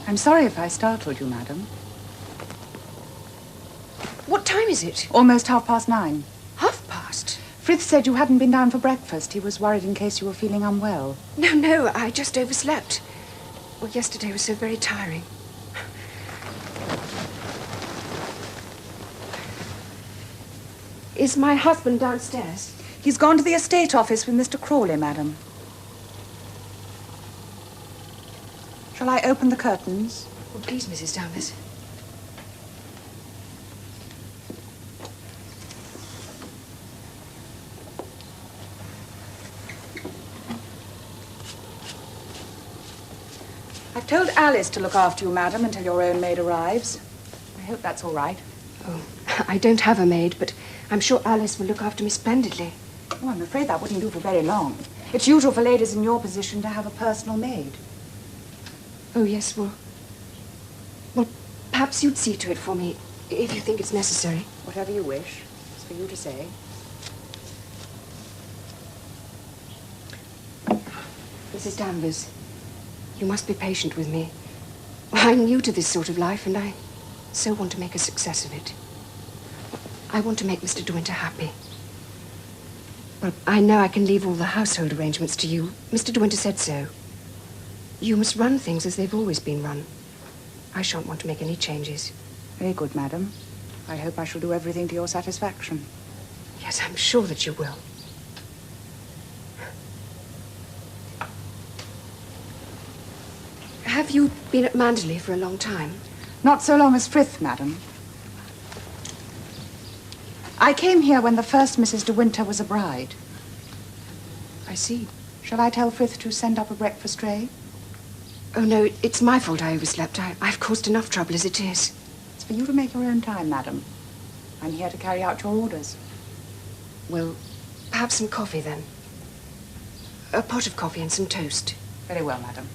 I'm sorry if I startled you, madam. What time is it? Almost 9:30. 9:30? Frith said you hadn't been down for breakfast. He was worried in case you were feeling unwell. No, I just overslept. Well, yesterday was so very tiring. Is my husband downstairs? He's gone to the estate office with Mr. Crawley, madam. Shall I open the curtains? Oh, please, Mrs. Danvers. I've told Alice to look after you, madam, until your own maid arrives. I hope that's all right. Oh, I don't have a maid, but I'm sure Alice will look after me splendidly. Oh, I'm afraid that wouldn't do for very long. It's usual for ladies in your position to have a personal maid. Oh, yes, well, perhaps you'd see to it for me, if you think it's necessary. Whatever you wish. It's for you to say. Mrs. Danvers, you must be patient with me. I'm new to this sort of life, and I so want to make a success of it. I want to make Mr. De Winter happy. Well, I know I can leave all the household arrangements to you. Mr. De Winter said so. You must run things as they've always been run. I shan't want to make any changes. Very good, madam. I hope I shall do everything to your satisfaction. Yes, I'm sure that you will. Have you been at Manderley for a long time? Not so long as Frith, madam. I came here when the first Mrs. De Winter was a bride. I see. Shall I tell Frith to send up a breakfast tray? Oh, no, it's my fault I overslept. I've caused enough trouble as it is. It's for you to make your own time, madam. I'm here to carry out your orders. Well, perhaps some coffee, then. A pot of coffee and some toast. Very well, madam.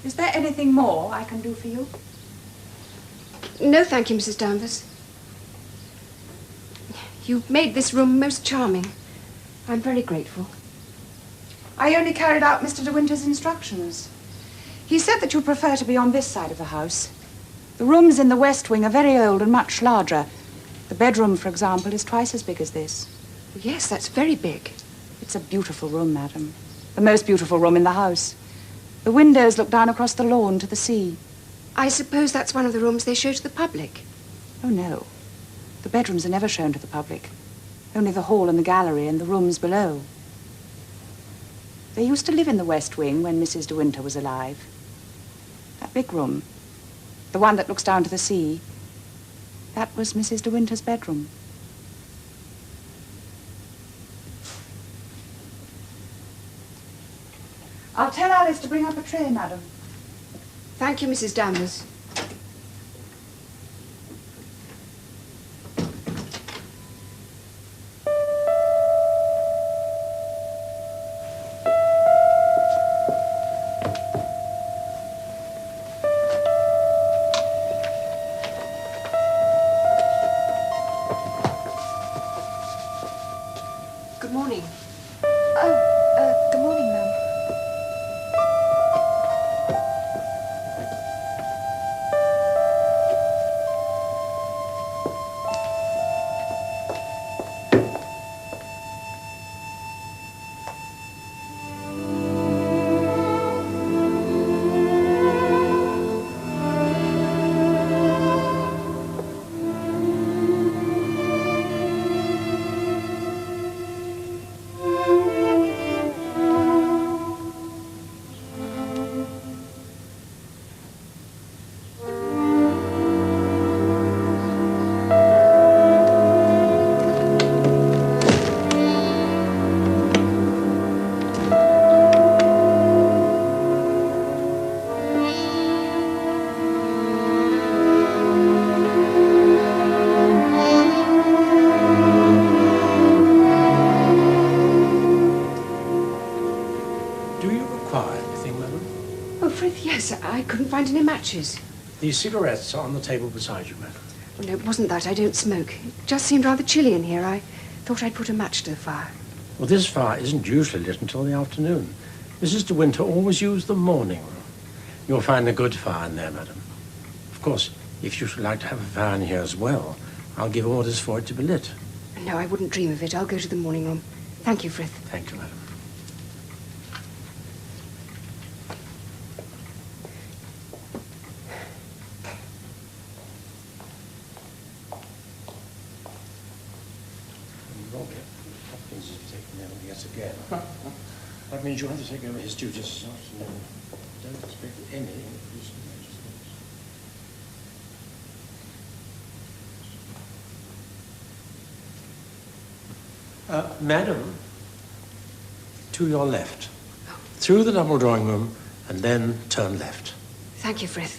Is there anything more I can do for you? No, thank you, Mrs. Danvers. You've made this room most charming. I'm very grateful. I only carried out Mr. De Winter's instructions. He said that you prefer to be on this side of the house. The rooms in the west wing are very old and much larger. The bedroom, for example, is twice as big as this. Yes, that's very big. It's a beautiful room, madam. The most beautiful room in the house. The windows look down across the lawn to the sea. I suppose that's one of the rooms they show to the public. Oh, no. The bedrooms are never shown to the public. Only the hall and the gallery and the rooms below. They used to live in the west wing when Mrs. De Winter was alive. That big room, the one that looks down to the sea, that was Mrs. De Winter's bedroom. I'll tell Alice to bring up a tray, madam. Thank you, Mrs. Danvers. Good morning. Good morning, ma'am. Yes, I couldn't find any matches. The cigarettes are on the table beside you, madam. Well, no, it wasn't that. I don't smoke. It just seemed rather chilly in here. I thought I'd put a match to the fire. Well, this fire isn't usually lit until the afternoon. Mrs. De Winter always used the morning room. You'll find a good fire in there, madam. Of course, if you should like to have a fire in here as well, I'll give orders for it to be lit. No, I wouldn't dream of it. I'll go to the morning room. Thank you, Frith. Thank you, madam. Robert Hopkins is taking over yet again. That means you have to take over his duties this afternoon. Don't expect any increase in wages. Madam, to your left. Through the double drawing room, and then turn left. Thank you, Frith.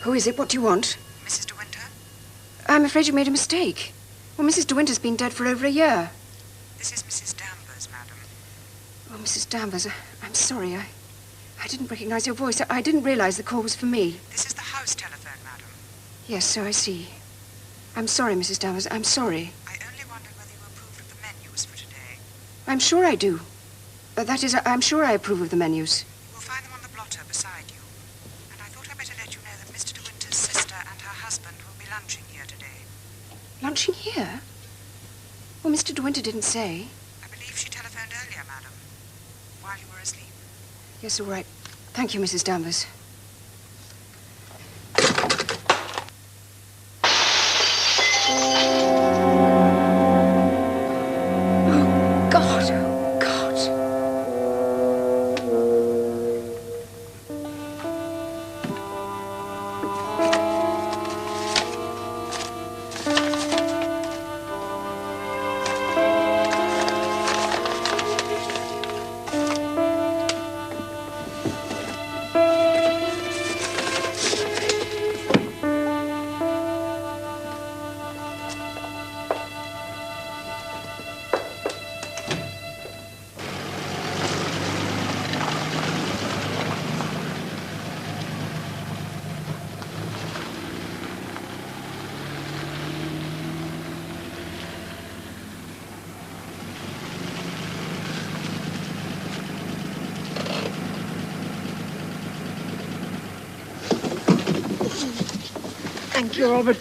Who is it? What do you want? Mrs. De Winter? I'm afraid you made a mistake. Well, Mrs. De Winter's been dead for over a year. This is Mrs. Danvers, madam. Oh, Mrs. Danvers, I'm sorry. I didn't recognize your voice. I didn't realize the call was for me. This is the house telephone, madam. Yes, so I see. I'm sorry, Mrs. Danvers. I'm sorry. I only wondered whether you approved of the menus for today. I'm sure I do. That is, I'm sure I approve of the menus. You will find them on the blotter beside you. And I thought I'd better let you know that Mr. De Winter's sister and her husband will be lunching here today. Lunching here? Well, Mr. De Winter didn't say. I believe she telephoned earlier, madam, while you were asleep. Yes, all right. Thank you, Mrs. Danvers. Oh, God. Oh, God. Thank you, Robert.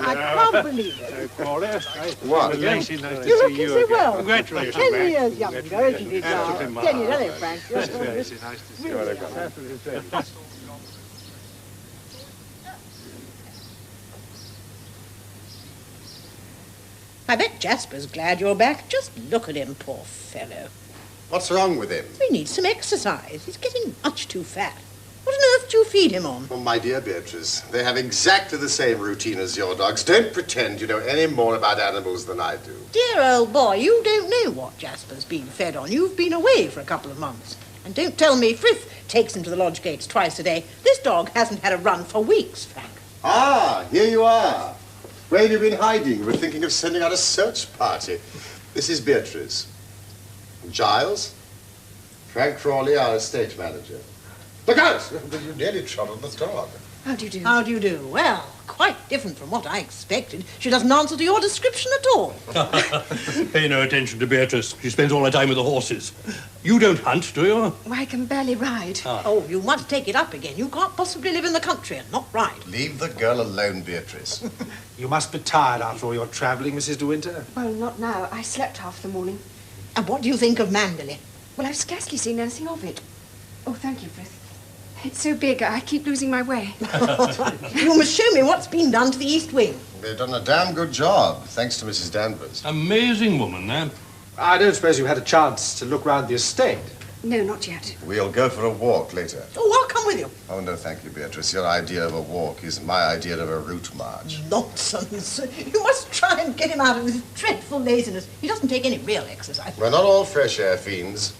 I can't believe it. What? You're looking so well. Congratulations, 10 Frank. years younger, isn't it now? 10 years, hello, Frank. It's nice to see you. I bet Jasper's glad you're back. Just look at him, poor fellow. What's wrong with him? He needs some exercise. He's getting much too fat. What on earth do you feed him on? Oh, my dear Beatrice, they have exactly the same routine as your dogs. Don't pretend you know any more about animals than I do. Dear old boy, you don't know what Jasper's been fed on. You've been away for a couple of months. And don't tell me Frith takes him to the lodge gates twice a day. This dog hasn't had a run for weeks, Frank. Ah, here you are. Where have you been hiding? We're thinking of sending out a search party. This is Beatrice. Giles, Frank Crawley, our estate manager. Look out! You nearly trod on the dog. How do you do? How do you do? Well, quite different from what I expected. She doesn't answer to your description at all. Pay no attention to Beatrice. She spends all her time with the horses. You don't hunt, do you? Well, I can barely ride. Oh, you must take it up again. You can't possibly live in the country and not ride. Leave the girl alone, Beatrice. You must be tired after all your travelling, Mrs. De Winter. Well, not now. I slept half the morning. And what do you think of Manderley? Well, I've scarcely seen anything of it. Oh, thank you, Frith. It's so big, I keep losing my way. You must show me what's been done to the East Wing. They've done a damn good job, thanks to Mrs. Danvers. Amazing woman, that. I don't suppose you had a chance to look round the estate. No, not yet. We'll go for a walk later. Oh, I'll come with you. Oh, no, thank you, Beatrice. Your idea of a walk is my idea of a route march. Nonsense. You must try and get him out of this dreadful laziness. He doesn't take any real exercise. We're not all fresh air fiends.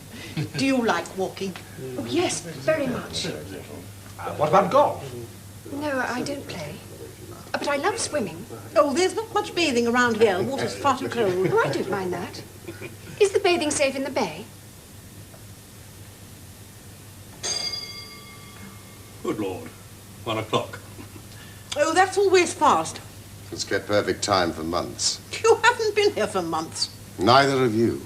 Do you like walking? Oh, yes, very much. What about golf? No, I don't play. But I love swimming. Oh, there's not much bathing around here. The water's far too cold. Oh, I don't mind that. Is the bathing safe in the bay? Good Lord. 1 o'clock. Oh, that's always fast. It's kept perfect time for months. You haven't been here for months. Neither of you.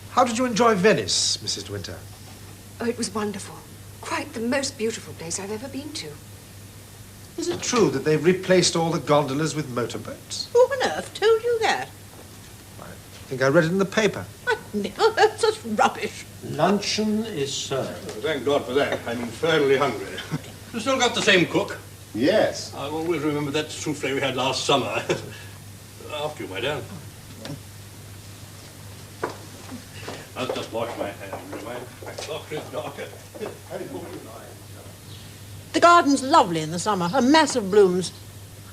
How did you enjoy Venice, Mrs. De Winter? Oh, it was wonderful. Quite the most beautiful place I've ever been to. Is it true that they've replaced all the gondolas with motorboats? Who on earth told you that? I think I read it in the paper. I never heard such rubbish. Luncheon is served. Thank God for that. I'm infernally hungry. You still got the same cook? Yes. I'll always remember that souffle we had last summer. After you, my dear. I'll just wash my hands. My clock is darker. The garden's lovely in the summer, a mass of blooms.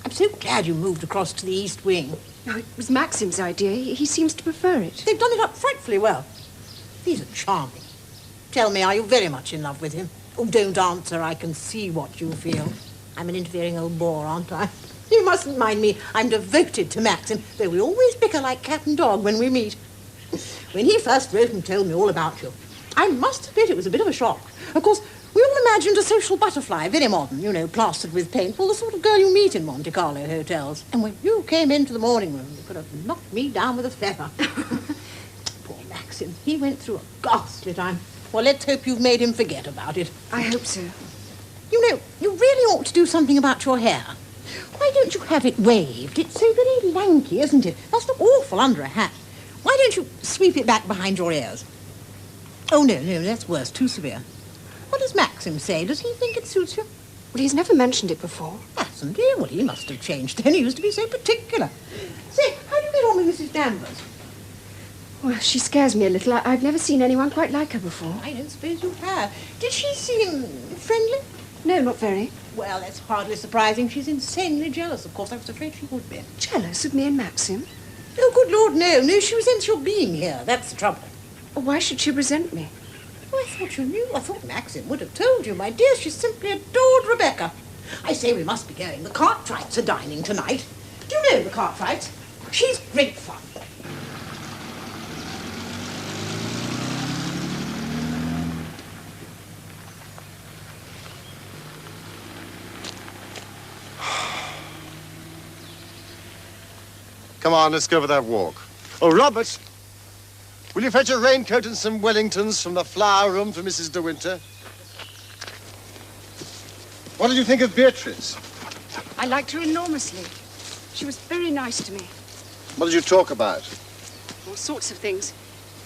I'm so glad you moved across to the East Wing. Oh, it was Maxim's idea. He seems to prefer it. They've done it up frightfully well. These are charming. Tell me, are you very much in love with him? Oh, don't answer. I can see what you feel. I'm an interfering old bore, aren't I? You mustn't mind me. I'm devoted to Maxim, though we always bicker like cat and dog when we meet. When he first wrote and told me all about you, I must admit it was a bit of a shock. Of course, we all imagined a social butterfly, very modern, you know, plastered with paint, well, the sort of girl you meet in Monte Carlo hotels. And when you came into the morning room, you could have knocked me down with a feather. Poor Maxim, he went through a ghastly time. Well, let's hope you've made him forget about it. I hope so. You know, you really ought to do something about your hair. Why don't you have it waved? It's so very lanky, isn't it? Must look awful under a hat. Why don't you sweep it back behind your ears? Oh, no, that's worse, too severe. What does Maxim say? Does he think it suits you? Well, he's never mentioned it before. Hasn't he? Well, he must have changed then. He used to be so particular. Say, how do you get on with Mrs. Danvers? Well, she scares me a little. I've never seen anyone quite like her before. I don't suppose you have. Did she seem friendly? No, not very. Well, that's hardly surprising. She's insanely jealous, of course. I was afraid she would be. Jealous of me and Maxim? Oh, good Lord, no. No, she resents your being here. That's the trouble. Why should she resent me? Oh, I thought you knew. I thought Maxim would have told you, my dear. She simply adored Rebecca. I say we must be going. The Cartwrights are dining tonight. Do you know the Cartwrights? She's great fun. Come on, let's go for that walk. Oh, Robert, will you fetch a raincoat and some Wellingtons from the flower room for Mrs. De Winter? What did you think of Beatrice? I liked her enormously. She was very nice to me. What did you talk about? All sorts of things.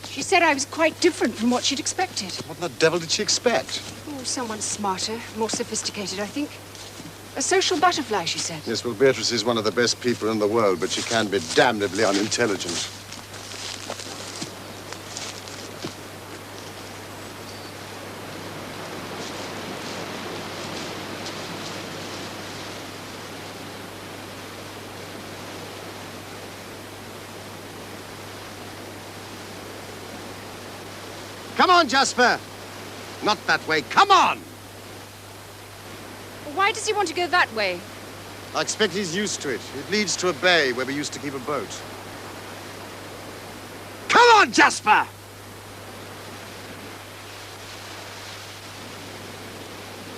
She said I was quite different from what she'd expected. What the devil did she expect? Oh, someone smarter, more sophisticated, I think. A social butterfly, she said. Yes, well, Beatrice is one of the best people in the world, but she can be damnably unintelligent. Come on, Jasper! Not that way. Come on! Why does he want to go that way? I expect he's used to it. It leads to a bay where we used to keep a boat. Come on, Jasper!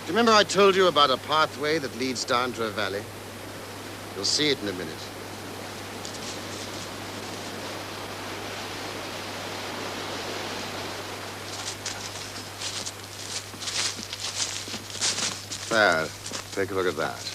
Do you remember I told you about a pathway that leads down to a valley? You'll see it in a minute. There, take a look at that.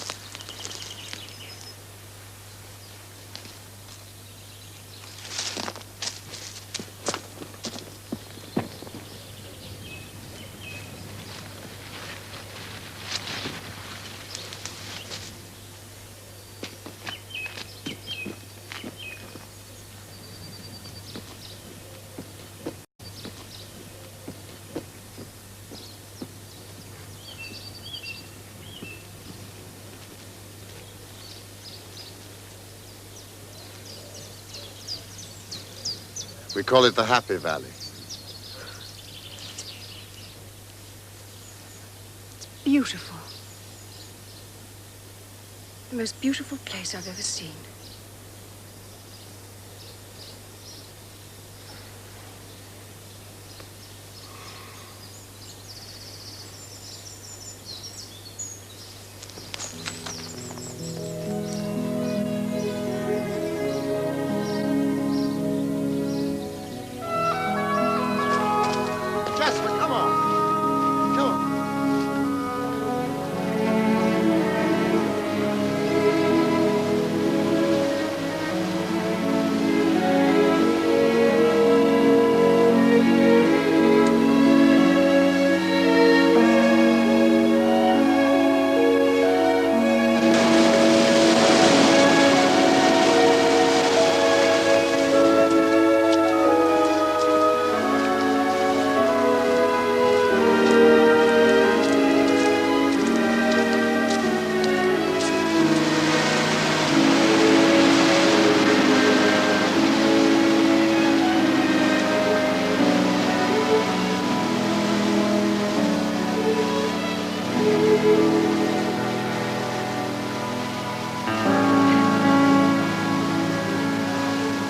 We call it the Happy Valley. Beautiful. The most beautiful place I've ever seen.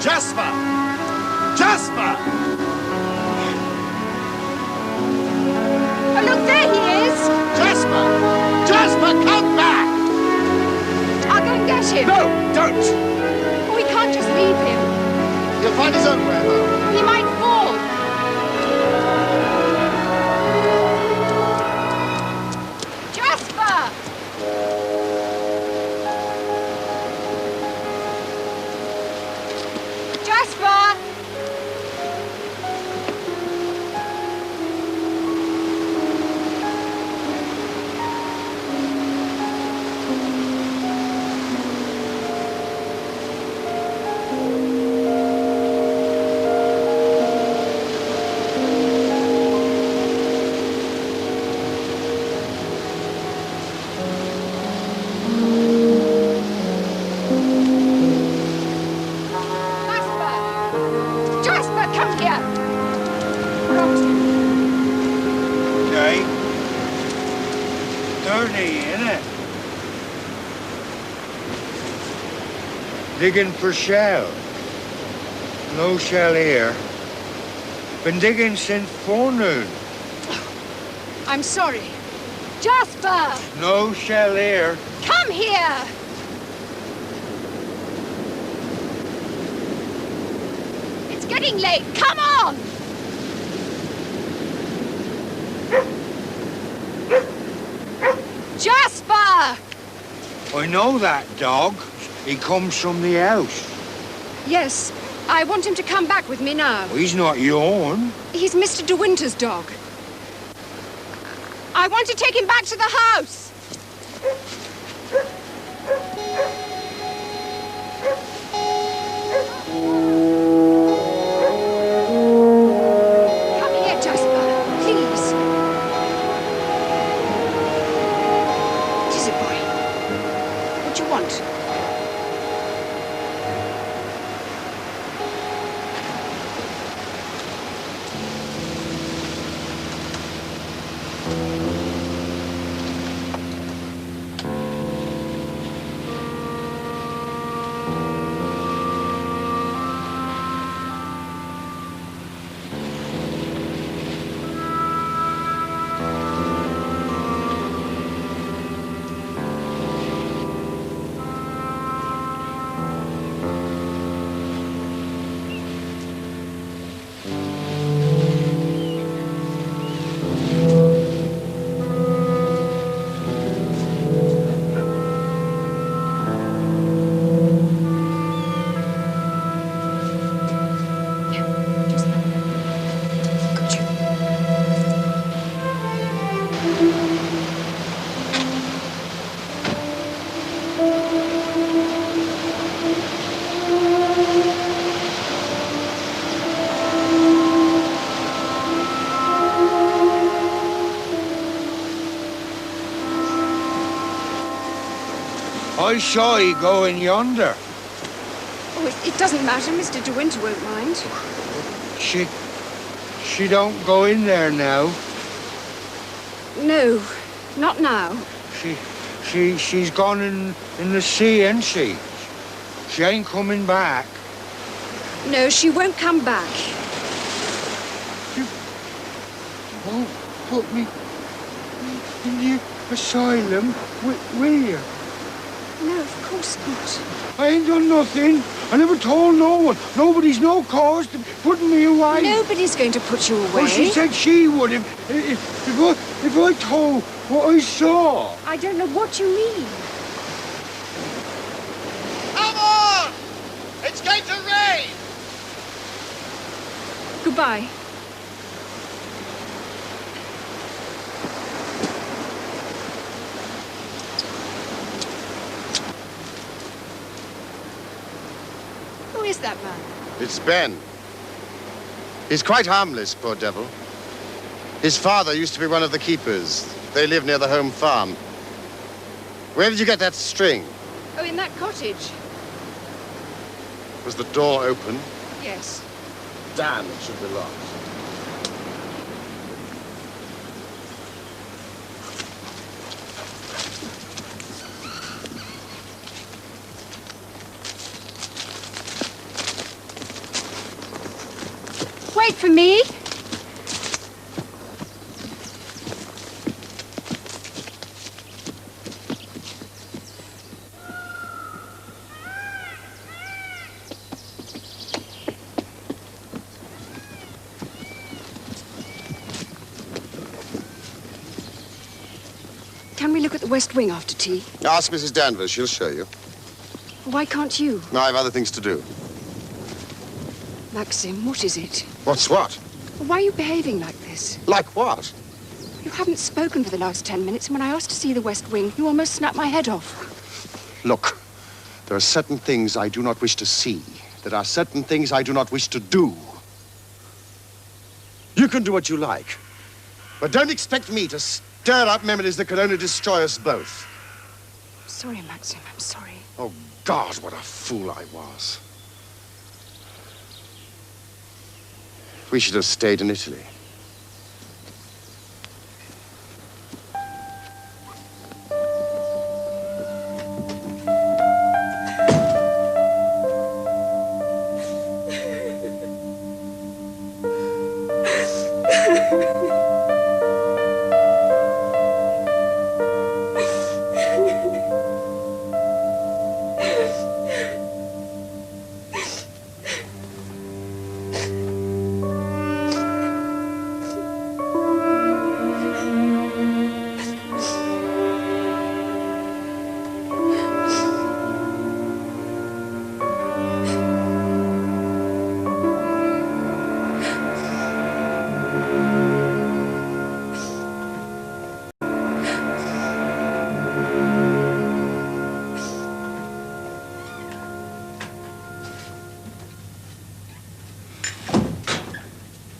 Jasper! Jasper! Oh, look, there he is! Jasper! Jasper, come back! I'll go and get him. No, don't! Oh, we can't just leave him. He'll find his own way home. He might fall. Jasper! Jasper! Jasper, come here! Okay. Dirty, innit? Digging for shell. No shell here. Been digging since forenoon. I'm sorry. Jasper! No shell here. Come here! It's getting late. Come on! I know that dog. He comes from the house. Yes, I want him to come back with me now. He's not yourn. He's Mr. De Winter's dog. I want to take him back to the house. Come here, Jasper, please. What is it, boy? What do you want? I saw he going yonder. Oh, it doesn't matter. Mr. De Winter won't mind. She don't go in there now. No, not now. She's gone in the sea, ain't she? She ain't coming back. No, she won't come back. You won't put me in the asylum, will you? No, of course not. I ain't done nothing. I never told no one. Nobody's no cause to putting me away. Nobody's going to put you away. Well, she said she would if I told what I saw. I don't know what you mean. Come on! It's going to rain! Goodbye. Who is that man? It's Ben. He's quite harmless, poor devil. His father used to be one of the keepers. They live near the home farm. Where did you get that string? Oh, in that cottage. Was the door open? Yes. Damn, it should be locked. Wait for me. Can we look at the West Wing after tea? Ask Mrs. Danvers, she'll show you. Why can't you? I have other things to do. Maxim, what is it? What's what? Why are you behaving like this? Like what? You haven't spoken for the last 10 minutes, and when I asked to see the West Wing, you almost snapped my head off. Look, there are certain things I do not wish to see. There are certain things I do not wish to do. You can do what you like, but don't expect me to stir up memories that could only destroy us both. I'm sorry, Maxim, I'm sorry. Oh, God, what a fool I was. We should have stayed in Italy.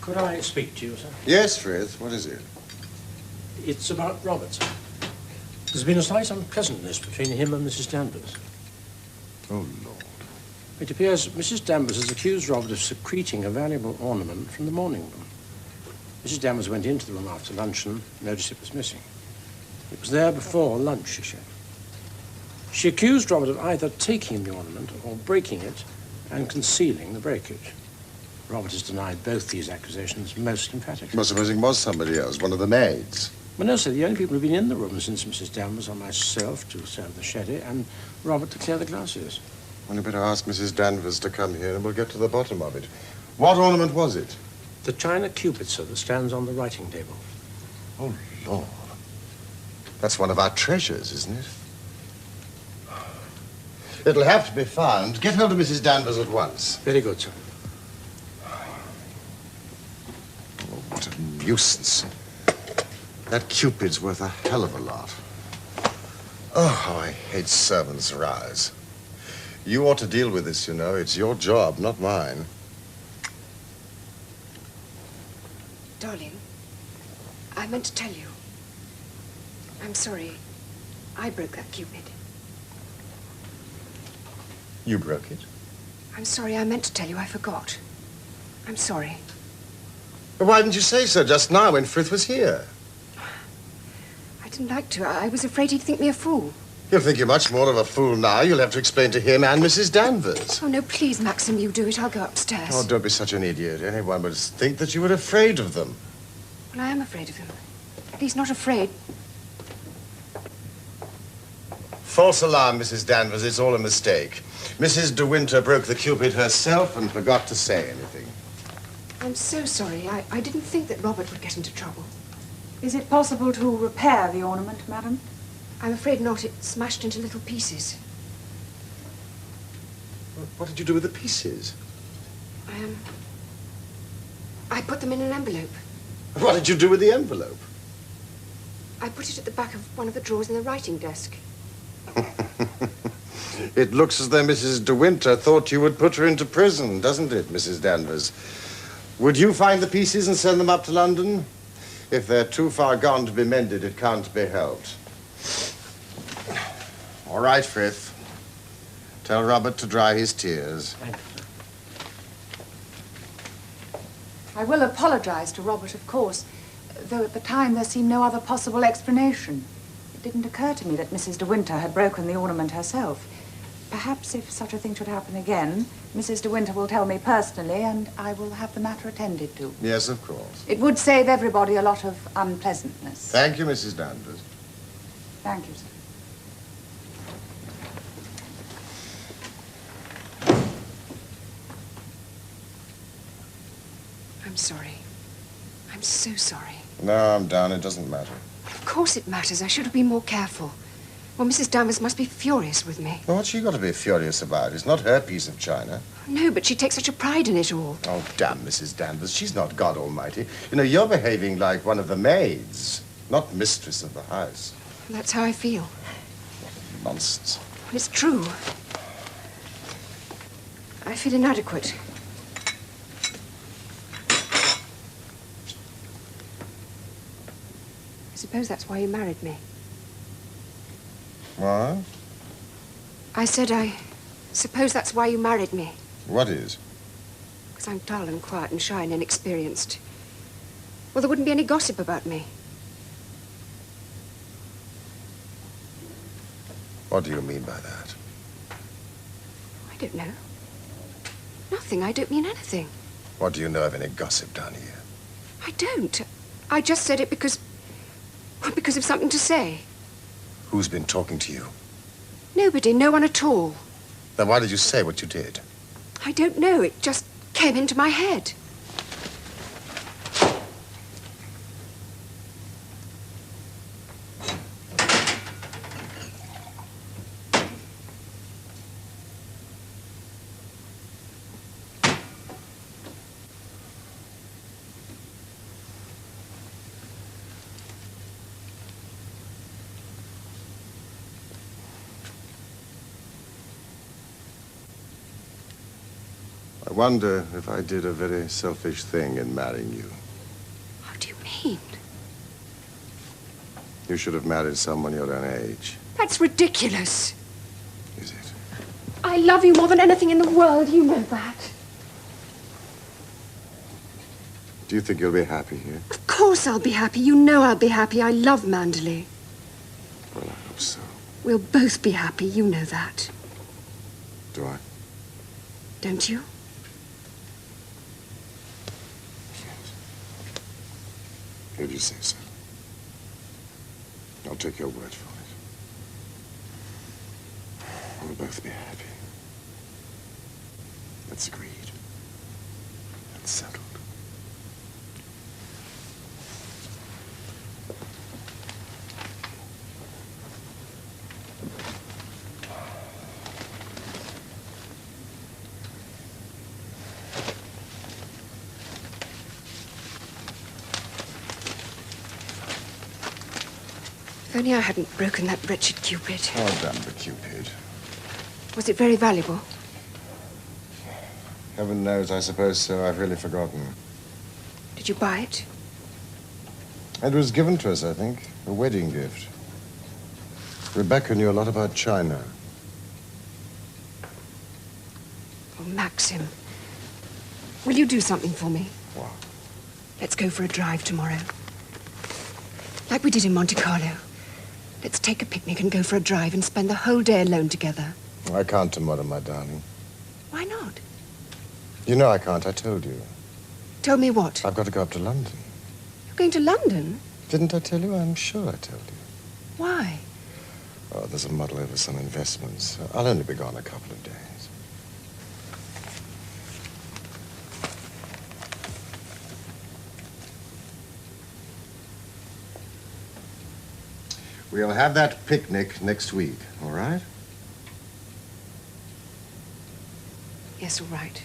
Could I speak to you, sir? Yes, Frith. What is it? It's about Robert, sir. There's been a slight unpleasantness between him and Mrs. Danvers. Oh, Lord. It appears Mrs. Danvers has accused Robert of secreting a valuable ornament from the morning room. Mrs. Danvers went into the room after luncheon, noticed it was missing. It was there before lunch, she said. She accused Robert of either taking the ornament or breaking it and concealing the breakage. Robert has denied both these accusations most emphatically. Well, supposing it was somebody else, one of the maids. Well, no, sir, the only people who've been in the room since Mrs. Danvers are myself to serve the sherry and Robert to clear the glasses. Well, you better ask Mrs. Danvers to come here and we'll get to the bottom of it. What ornament was it? The china cupid, sir, that stands on the writing table. Oh, Lord. That's one of our treasures, isn't it? It'll have to be found. Get hold of Mrs. Danvers at once. Very good, sir. Oh, what a nuisance. That cupid's worth a hell of a lot. Oh, how I hate servants' rise. You ought to deal with this, you know. It's your job, not mine. Darling, I meant to tell you. I'm sorry. I broke that cupid. You broke it? I'm sorry. I meant to tell you. I forgot. I'm sorry. But why didn't you say so just now when Frith was here? I didn't like to. I was afraid he'd think me a fool. He'll think you're much more of a fool now. You'll have to explain to him and Mrs. Danvers. Oh, no, please, Maxim, you do it. I'll go upstairs. Oh, don't be such an idiot. Anyone would think that you were afraid of them. Well, I am afraid of him. At least not afraid. False alarm, Mrs. Danvers. It's all a mistake. Mrs. De Winter broke the cupid herself and forgot to say anything. I'm so sorry. I didn't think that Robert would get into trouble. Is it possible to repair the ornament, madam? I'm afraid not. It smashed into little pieces. What did you do with the pieces? I put them in an envelope. What did you do with the envelope? I put it at the back of one of the drawers in the writing desk. It looks as though Mrs. De Winter thought you would put her into prison, doesn't it, Mrs. Danvers? Would you find the pieces and send them up to London? If they're too far gone to be mended, it can't be helped. All right, Frith. Tell Robert to dry his tears. Thank you, sir. I will apologize to Robert, of course, though at the time there seemed no other possible explanation. It didn't occur to me that Mrs. De Winter had broken the ornament herself. Perhaps if such a thing should happen again, Mrs. De Winter will tell me personally, and I will have the matter attended to. Yes, of course. It would save everybody a lot of unpleasantness. Thank you, Mrs. Danvers. Thank you, sir. I'm sorry. I'm so sorry. No, I'm down. It doesn't matter. Of course it matters. I should have been more careful. Well, Mrs. Danvers must be furious with me. Well, what's she got to be furious about? It's not her piece of china. No, but she takes such a pride in it all. Oh, damn Mrs. Danvers. She's not God Almighty. You know, you're behaving like one of the maids, not mistress of the house. That's how I feel. Nonsense. Well, it's true. I feel inadequate. I suppose that's why you married me. What? I said I suppose that's why you married me. What is? Because I'm dull and quiet and shy and inexperienced. Well, there wouldn't be any gossip about me. What do you mean by that? I don't know. Nothing. I don't mean anything. What do you know of any gossip down here? I don't. I just said it because of something to say. Who's been talking to you? Nobody. No one at all. Then why did you say what you did? I don't know. It just came into my head. I wonder if I did a very selfish thing in marrying you. How do you mean? You should have married someone your own age. That's ridiculous. Is it? I love you more than anything in the world. You know that. Do you think you'll be happy here? Of course I'll be happy. You know I'll be happy. I love Manderley. Well, I hope so. We'll both be happy. You know that. Do I? Don't you? If you say so. I'll take your word for it. We'll both be happy. That's agreed. That's settled. If only I hadn't broken that wretched Cupid. Well done, the Cupid. Was it very valuable? Heaven knows, I suppose so. I've really forgotten. Did you buy it? It was given to us, I think. A wedding gift. Rebecca knew a lot about China. Oh, Maxim. Will you do something for me? What? Let's go for a drive tomorrow. Like we did in Monte Carlo. Let's take a picnic and go for a drive and spend the whole day alone together. I can't tomorrow, my darling. Why not? You know I can't, I told you. Told me what? I've got to go up to London. You're going to London? Didn't I tell you? I'm sure I told you. Why? Oh, there's a muddle over some investments. I'll only be gone a couple of days. We'll have that picnic next week, all right? Yes, all right.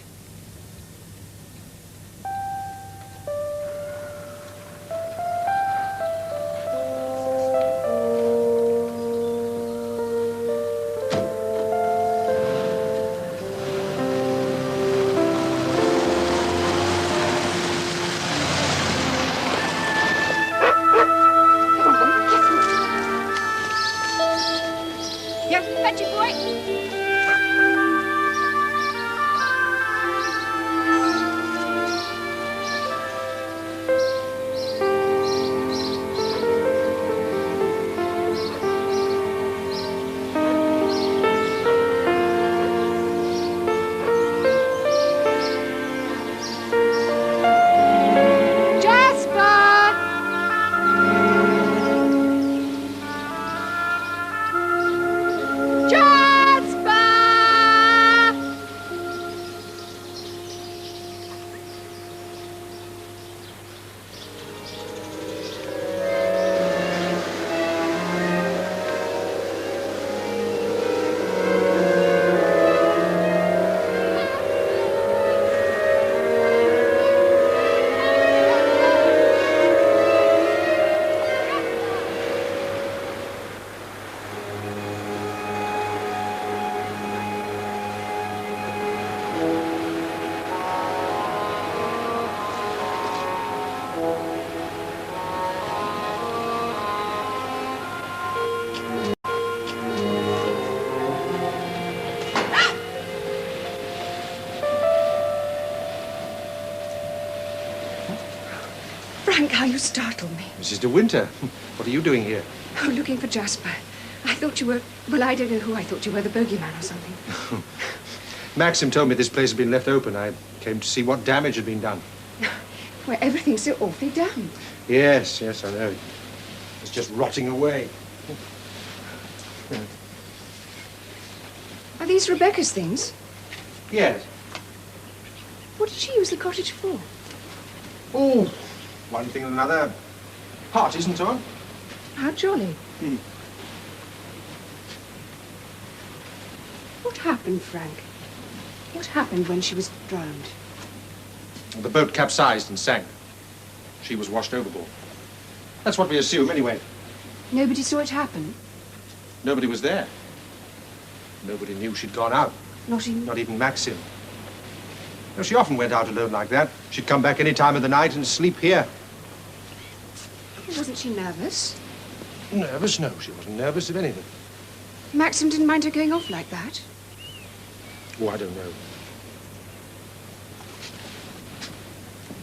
Frank, how you startled me. Mrs. De Winter, what are you doing here? Oh, looking for Jasper. I thought you were... Well, I don't know who I thought you were, the bogeyman or something. Maxim told me this place had been left open. I came to see what damage had been done. Where everything's so awfully damp. Yes, yes, I know. It's just rotting away. Are these Rebecca's things? Yes. What did she use the cottage for? Oh, one thing and another. Parties and so on. How jolly. What happened, Frank? What happened when she was drowned? The boat capsized and sank. She was washed overboard. That's what we assume, anyway. Nobody saw it happen? Nobody was there. Nobody knew she'd gone out. Not even... Not even Maxim. Well, she often went out alone like that. She'd come back any time of the night and sleep here. Wasn't she nervous? Nervous? No, she wasn't nervous of anything. Maxim didn't mind her going off like that? Oh, I don't know.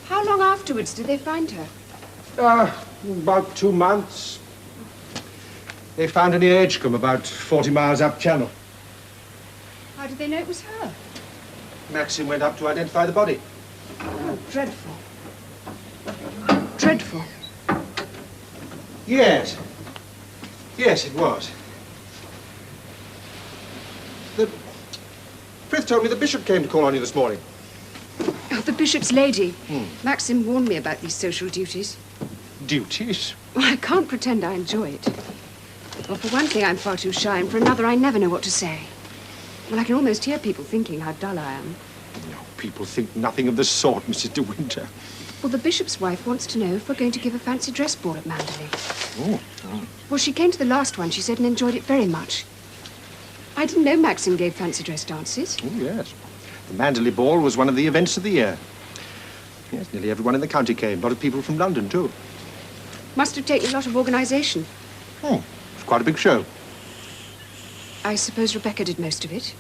How long afterwards did they find her? About 2 months. They found her near Edgecombe, about 40 miles up channel. How did they know it was her? Maxim went up to identify the body. Oh, dreadful. Dreadful. Yes. Yes, it was. Frith told me the bishop came to call on you this morning. Oh, the bishop's lady. Maxim warned me about these social duties. Duties? Well, I can't pretend I enjoy it. Well, for one thing, I'm far too shy, and for another, I never know what to say. Well, I can almost hear people thinking how dull I am. No, people think nothing of the sort, Mrs. De Winter. Well, the bishop's wife wants to know if we're going to give a fancy dress ball at Manderley. Oh. Well, she came to the last one, she said, and enjoyed it very much. I didn't know Maxim gave fancy dress dances. Oh, yes. The Manderley Ball was one of the events of the year. Yes, nearly everyone in the county came. A lot of people from London, too. Must have taken a lot of organisation. Oh, it was quite a big show. I suppose Rebecca did most of it.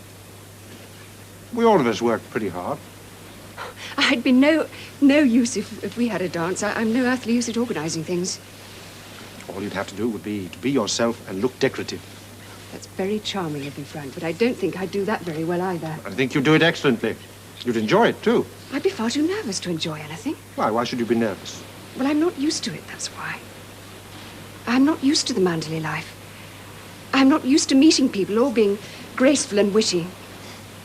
We all of us worked pretty hard. I'd be no use if we had a dance. I'm no earthly use at organising things. All you'd have to do would be to be yourself and look decorative. That's very charming of you, Frank, but I don't think I'd do that very well either. I think you'd do it excellently. You'd enjoy it, too. I'd be far too nervous to enjoy anything. Why? Why should you be nervous? Well, I'm not used to it, that's why. I'm not used to the Manderley life. I'm not used to meeting people, all being graceful and witty,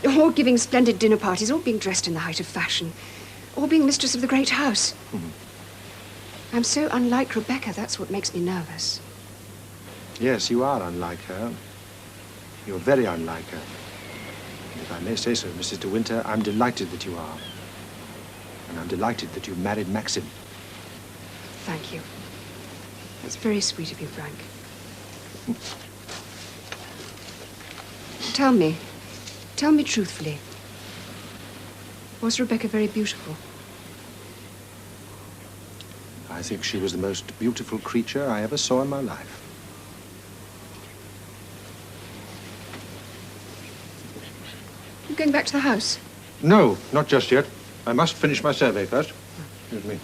all giving splendid dinner parties, all being dressed in the height of fashion, all being mistress of the great house. I'm so unlike Rebecca, that's what makes me nervous. Yes, you are unlike her. You're very unlike her. And if I may say so, Mrs. De Winter, I'm delighted that you are. And I'm delighted that you married Maxim. Thank you. That's very sweet of you, Frank. Tell me truthfully, was Rebecca very beautiful? I think she was the most beautiful creature I ever saw in my life. You going back to the house? No, not just yet. I must finish my survey first. Excuse me.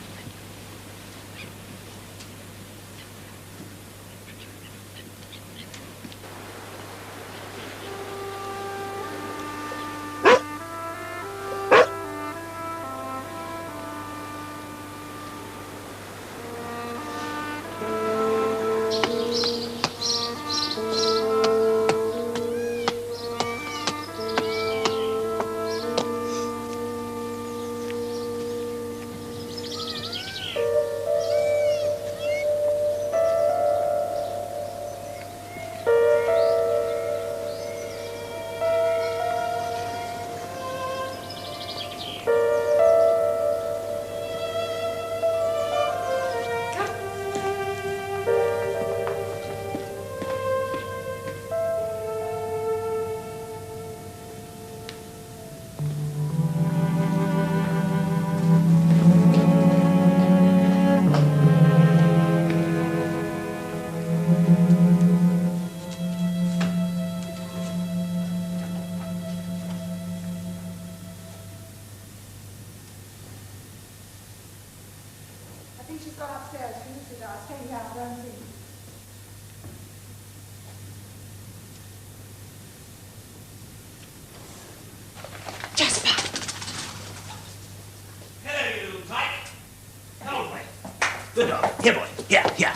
Good dog. Here, boy. Here.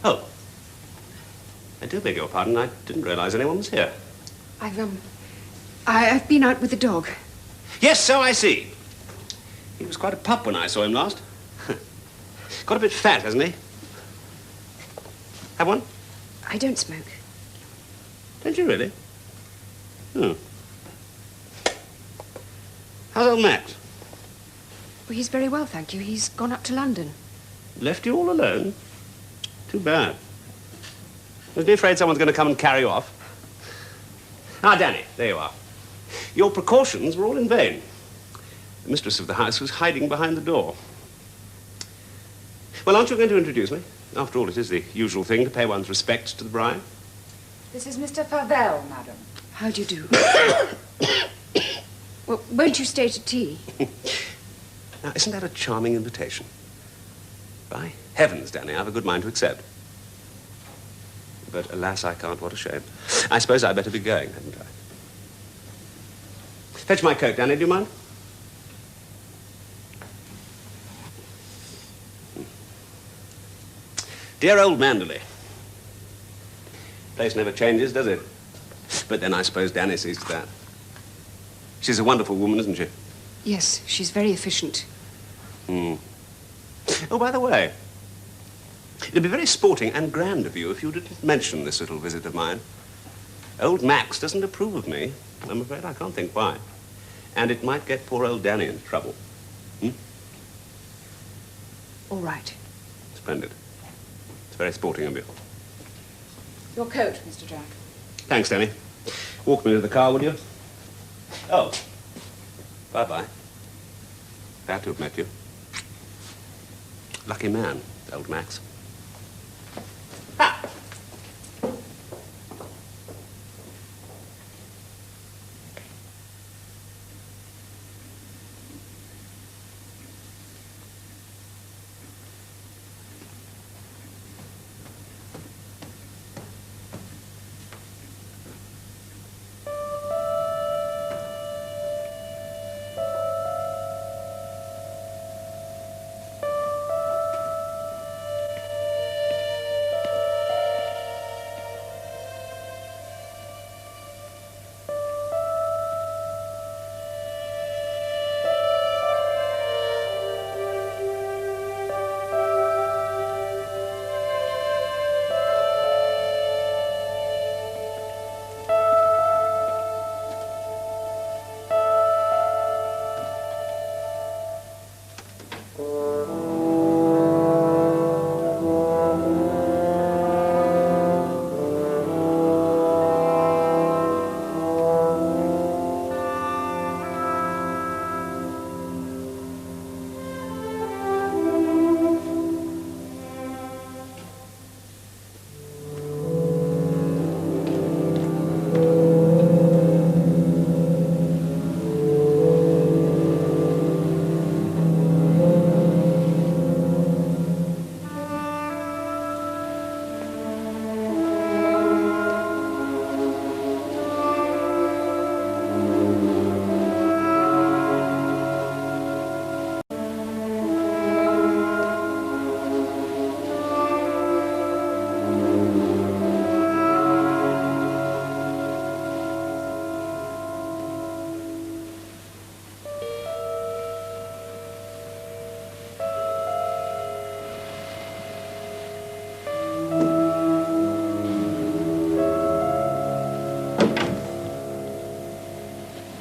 Oh. I do beg your pardon. I didn't realize anyone was here. I've been out with the dog. Yes, so I see. He was quite a pup when I saw him last. Got a bit fat, hasn't he? Have one? I don't smoke. Don't you really? Hmm. How's old Max? Well, he's very well, thank you. He's gone up to London. Left you all alone? Too bad. Wasn't he afraid someone's going to come and carry you off? Ah, Danny, there you are. Your precautions were all in vain. The mistress of the house was hiding behind the door. Well, aren't you going to introduce me? After all, it is the usual thing to pay one's respects to the bride. This is Mr. Favell, madam. How do you do? Well, won't you stay to tea? Now, isn't that a charming invitation? By heavens, Danny, I've a good mind to accept. But alas, I can't. What a shame. I suppose I'd better be going, hadn't I? Fetch my coat, Danny, do you mind? Dear old Manderley. Place never changes, does it? But then I suppose Danny sees to that. She's a wonderful woman, isn't she? Yes, she's very efficient. Hmm. Oh, by the way, it'd be very sporting and grand of you if you didn't mention this little visit of mine. Old Max doesn't approve of me. I'm afraid I can't think why. And it might get poor old Danny into trouble. Hmm? All right. Splendid. It's very sporting of you. Your coat, Mr. Jack. Thanks, Danny. Walk me to the car, will you? Oh. Bye-bye. Glad to have met you. Lucky man, old Max.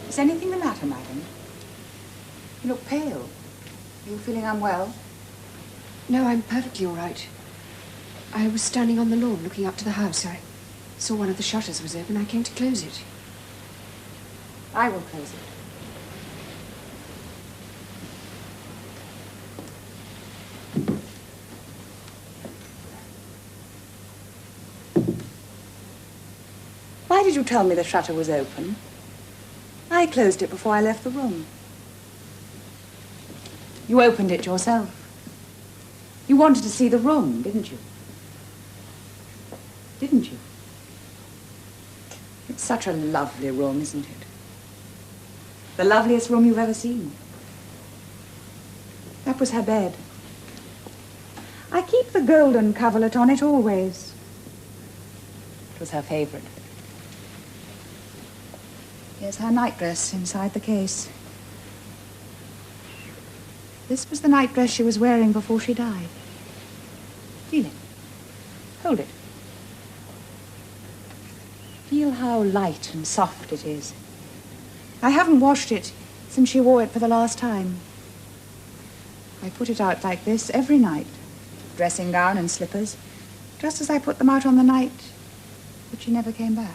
Is anything the matter, madam? You look pale. Are you feeling unwell? No, I'm perfectly all right. I was standing on the lawn looking up to the house. I saw one of the shutters was open. I came to close it. I will close it. Why did you tell me the shutter was open? I closed it before I left the room. You opened it yourself. You wanted to see the room, didn't you? Didn't you? It's such a lovely room, isn't it? The loveliest room you've ever seen. That was her bed. I keep the golden coverlet on it always. It was her favorite. Here's her nightdress inside the case. This was the nightdress she was wearing before she died. Feel it. Hold it. Feel how light and soft it is. I haven't washed it since she wore it for the last time. I put it out like this every night. Dressing gown and slippers, just as I put them out on the night that she never came back.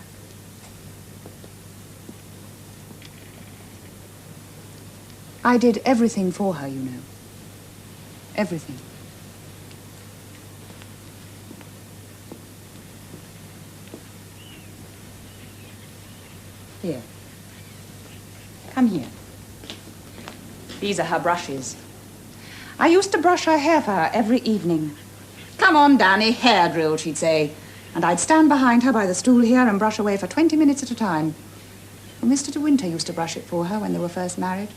I did everything for her, you know. Everything. Here. Come here. These are her brushes. I used to brush her hair for her every evening. Come on, Danny, hair drill, she'd say. And I'd stand behind her by the stool here and brush away for 20 minutes at a time. Well, Mr. De Winter used to brush it for her when they were first married.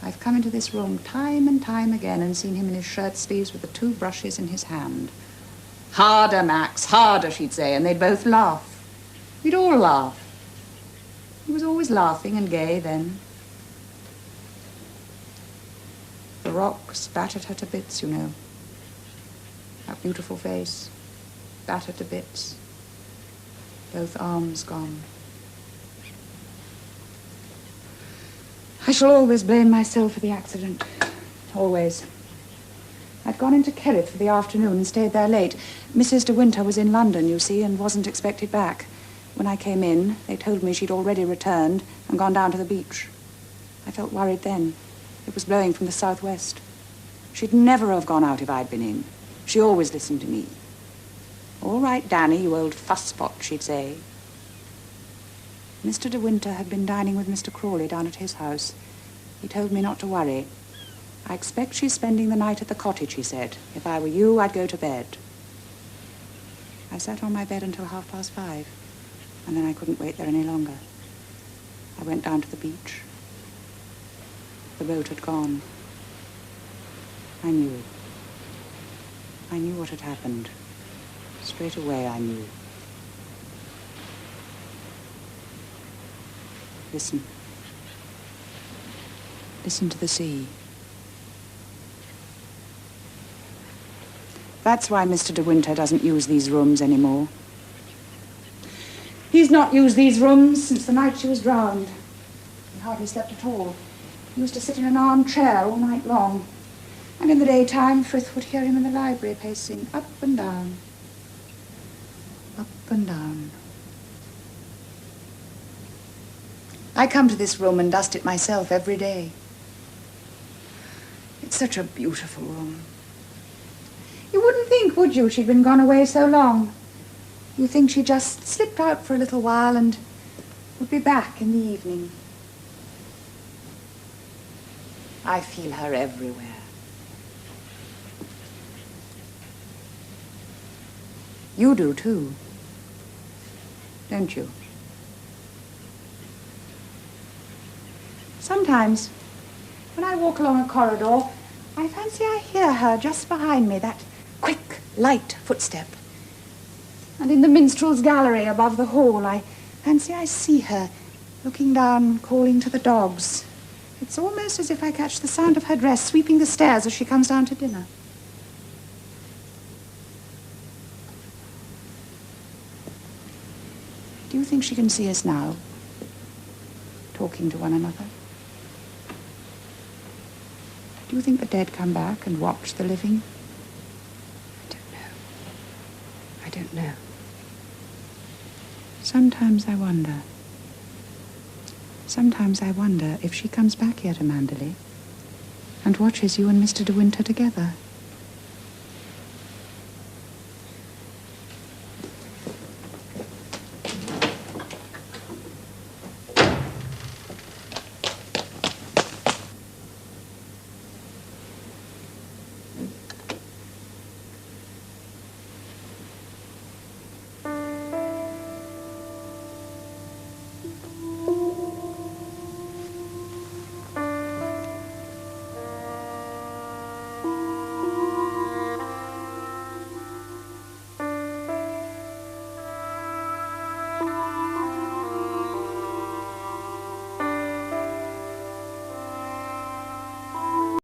I've come into this room time and time again and seen him in his shirt sleeves with the 2 brushes in his hand. Harder, Max, harder, she'd say, and they'd both laugh. We'd all laugh. He was always laughing and gay then. The rocks battered her to bits, you know. That beautiful face, battered to bits. Both arms gone. I shall always blame myself for the accident. Always. I'd gone into Kerrith for the afternoon and stayed there late. Mrs. De Winter was in London, you see, and wasn't expected back. When I came in, they told me she'd already returned and gone down to the beach. I felt worried then. It was blowing from the southwest. She'd never have gone out if I'd been in. She always listened to me. All right, Danny, you old fusspot, she'd say. Mr. De Winter had been dining with Mr. Crawley down at his house. He told me not to worry. I expect she's spending the night at the cottage, he said. If I were you, I'd go to bed. I sat on my bed until 5:30, and then I couldn't wait there any longer. I went down to the beach. The boat had gone. I knew. I knew what had happened. Straight away, I knew. Listen. Listen to the sea. That's why Mr. De Winter doesn't use these rooms anymore. He's not used these rooms since the night she was drowned. He hardly slept at all. He used to sit in an armchair all night long. And in the daytime, Frith would hear him in the library pacing up and down. Up and down. I come to this room and dust it myself every day. It's such a beautiful room. You wouldn't think, would you, she'd been gone away so long? You think she just slipped out for a little while and would be back in the evening. I feel her everywhere. You do, too. Don't you? Sometimes, when I walk along a corridor, I fancy I hear her just behind me, that quick, light footstep. And in the minstrel's gallery above the hall, I fancy I see her looking down, calling to the dogs. It's almost as if I catch the sound of her dress sweeping the stairs as she comes down to dinner. Do you think she can see us now, talking to one another? Do you think the dead come back and watch the living? I don't know. I don't know. Sometimes I wonder. Sometimes I wonder if she comes back here to Manderley and watches you and Mr. De Winter together.